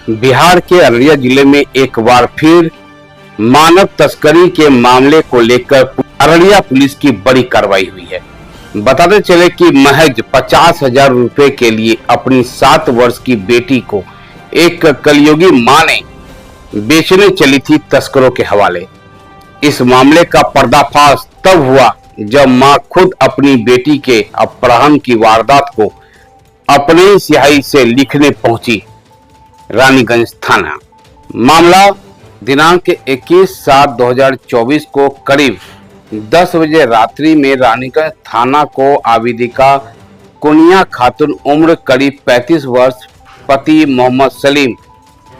बिहार के अररिया जिले में एक बार फिर मानव तस्करी के मामले को लेकर अररिया पुलिस की बड़ी कार्रवाई हुई है। बताते चले कि महज 50,000 रुपए के लिए अपनी 7 वर्ष की बेटी को एक कलयुगी मां ने बेचने चली थी तस्करों के हवाले। इस मामले का पर्दाफाश तब हुआ जब मां खुद अपनी बेटी के अपहरण की वारदात को अपने ही स्याही से लिखने पहुंची रानीगंज थाना। मामला दिनांक 21/7/2024 को करीब 10 बजे रात्रि में रानीगंज थाना को आवेदिका कुनिया खातून उम्र करीब 35 वर्ष पति मोहम्मद सलीम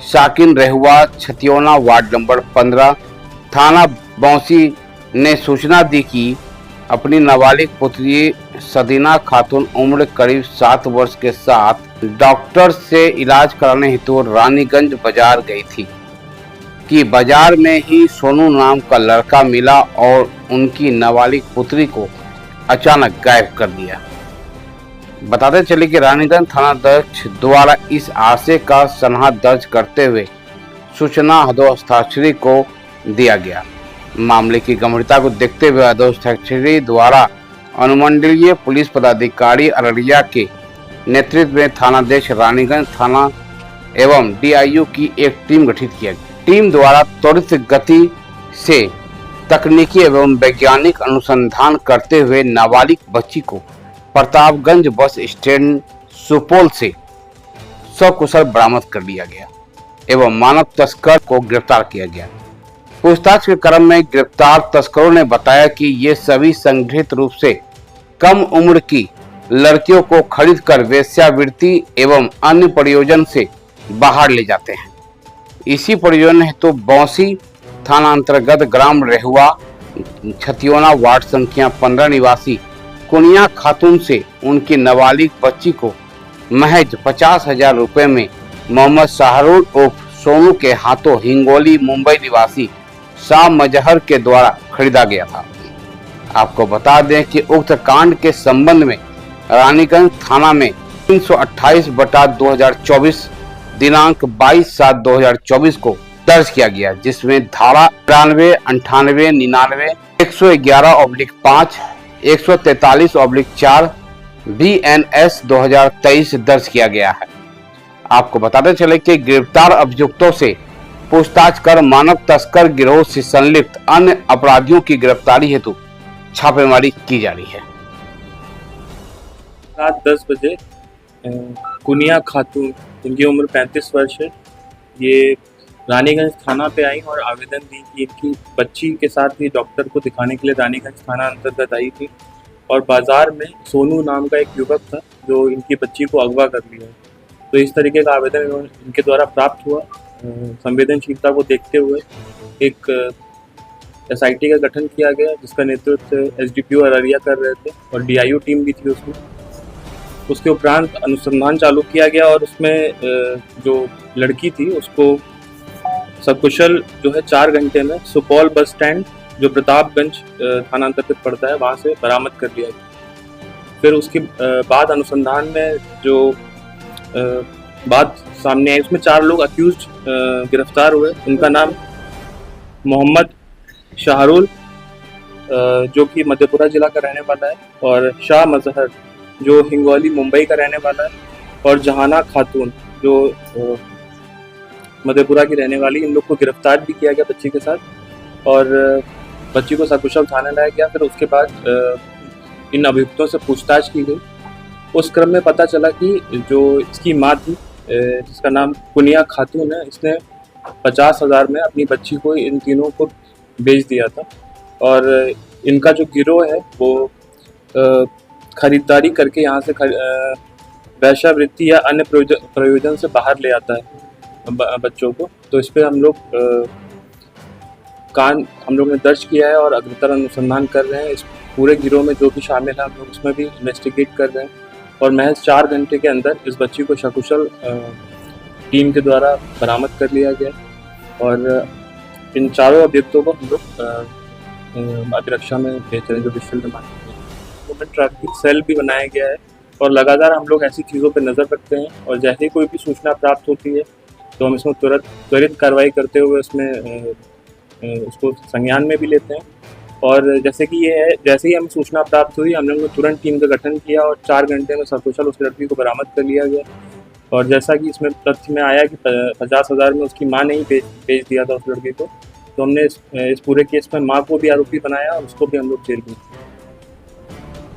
शाकिन रहुआ छतियोना वार्ड नंबर 15 थाना बौंसी ने सूचना दी कि अपनी नाबालिग पुत्री सदीना खातून उम्र करीब 7 वर्ष के साथ डॉक्टर से इलाज कराने हेतु रानीगंज बाजार गई थी कि बाजार में ही सोनू नाम का लड़का मिला और उनकी नाबालिग पुत्री को अचानक गायब कर दिया। बताते चले कि रानीगंज थानाध्यक्ष द्वारा इस आशय का सनहा दर्ज करते हुए सूचना हस्ताक्षरी को दिया गया। मामले की गंभीरता को देखते हुए हस्ताक्षरी द्वारा अनुमंडलीय पुलिस पदाधिकारी अररिया के नेतृत्व में थानाध्यक्ष रानीगंज थाना एवं DIU की एक टीम गठित किया गया। टीम द्वारा त्वरित गति से तकनीकी एवं वैज्ञानिक अनुसंधान करते हुए नाबालिग बच्ची को प्रतापगंज बस स्टैंड सुपौल से सकुशल बरामद कर लिया गया एवं मानव तस्कर को गिरफ्तार किया गया। पूछताछ के क्रम में गिरफ्तार तस्करों ने बताया कि ये सभी संगठित रूप से कम उम्र की लड़कियों को खरीदकर वेश्यावृत्ति एवं अन्य प्रयोजन से बाहर ले जाते हैं। इसी प्रयोजन हेतु बौंसी थाना अंतर्गत ग्राम रेहुआ छतियोना वार्ड संख्या 15 निवासी कुनिया खातून से उनकी नाबालिग बच्ची को महज 50,000 रुपए में मोहम्मद शाहरुल उर्फ सोनू के हाथों हिंगोली मुंबई निवासी शाह मजहर के द्वारा खरीदा गया था। आपको बता दें कि उक्त कांड के संबंध में रानीगंज थाना में 328/2024 दिनांक 22/7/2024 को दर्ज किया गया, जिसमें धारा 93, 98, 99, 111/5, 143/4 BNS 2023 दर्ज किया गया है। आपको बताते चले कि गिरफ्तार अभियुक्तों से पूछताछ कर मानव तस्कर गिरोह से संलिप्त अन्य अपराधियों की गिरफ्तारी हेतु छापेमारी की जा रही है। रात 10 बजे कुनिया खातून, जिनकी उम्र 35 वर्ष है, ये रानीगंज थाना पे आई और आवेदन दी कि इनकी बच्ची के साथ ही डॉक्टर को दिखाने के लिए रानीगंज थाना अंतर्गत आई थी और बाजार में सोनू नाम का एक युवक था जो इनकी बच्ची को अगवा कर लिया। तो इस तरीके का आवेदन इनके द्वारा प्राप्त हुआ। संवेदनशीलता को देखते हुए एक SIT का गठन किया गया, जिसका नेतृत्व SDPO अररिया कर रहे थे और DIU टीम भी थी उसमें। उसके उपरांत अनुसंधान चालू किया गया और उसमें जो लड़की थी उसको सकुशल जो है 4 घंटे में सुपौल बस स्टैंड, जो प्रतापगंज थाना अंतर्गत पड़ता है, वहाँ से बरामद कर लिया गया। फिर उसके बाद अनुसंधान में जो बात सामने आई, उसमें 4 लोग अक्यूज्ड गिरफ्तार हुए। उनका नाम मोहम्मद शाहरुल जो कि मधेपुरा जिला का रहने वाला है, और शाह मजहर जो हिंगोली मुंबई का रहने वाला है, और जहाना खातून जो मधेपुरा की रहने वाली। इन लोग को गिरफ्तार भी किया गया बच्ची के साथ और बच्ची को सकुशल थाने लाया गया। फिर उसके बाद इन अभियुक्तों से पूछताछ की गई। उस क्रम में पता चला कि जो इसकी माँ थी, जिसका नाम कुनिया खातून है, इसने 50,000 में अपनी बच्ची को इन तीनों को बेच दिया था और इनका जो गिरोह है वो खरीदारी करके यहाँ से वेश्यावृत्ति या अन्य प्रयोजन से बाहर ले आता है बच्चों को। तो इस पर हम लोग ने दर्ज किया है और अग्रतर अनुसंधान कर रहे हैं। इस पूरे गिरोह में जो भी शामिल है हम लोग उसमें भी इन्वेस्टिगेट कर रहे हैं और महज 4 घंटे के अंदर इस बच्ची को सकुशल टीम के द्वारा बरामद कर लिया गया और इन चारों अभियुक्तों को हम लोग अभिरक्षा में भेज रहे हैं, जो विशल ह्यूमन ट्रैफिकिंग सेल भी बनाया गया है और लगातार हम लोग ऐसी चीज़ों पर नज़र रखते हैं और जैसे ही कोई भी सूचना प्राप्त होती है तो हम इसमें त्वरित कार्रवाई करते हुए उसमें उसको संज्ञान में भी लेते हैं। और जैसे कि ये है, जैसे ही हमें सूचना प्राप्त हुई, हम लोगों ने तुरंत टीम का गठन किया और 4 घंटे में सकुशल उस लड़की को बरामद कर लिया गया। और जैसा कि इसमें तथ्य में आया कि 50,000 में उसकी माँ ने ही बेच दिया था उस लड़के को, तो हमने इस पूरे केस में माँ को भी आरोपी बनाया और उसको भी हम लोग जेल में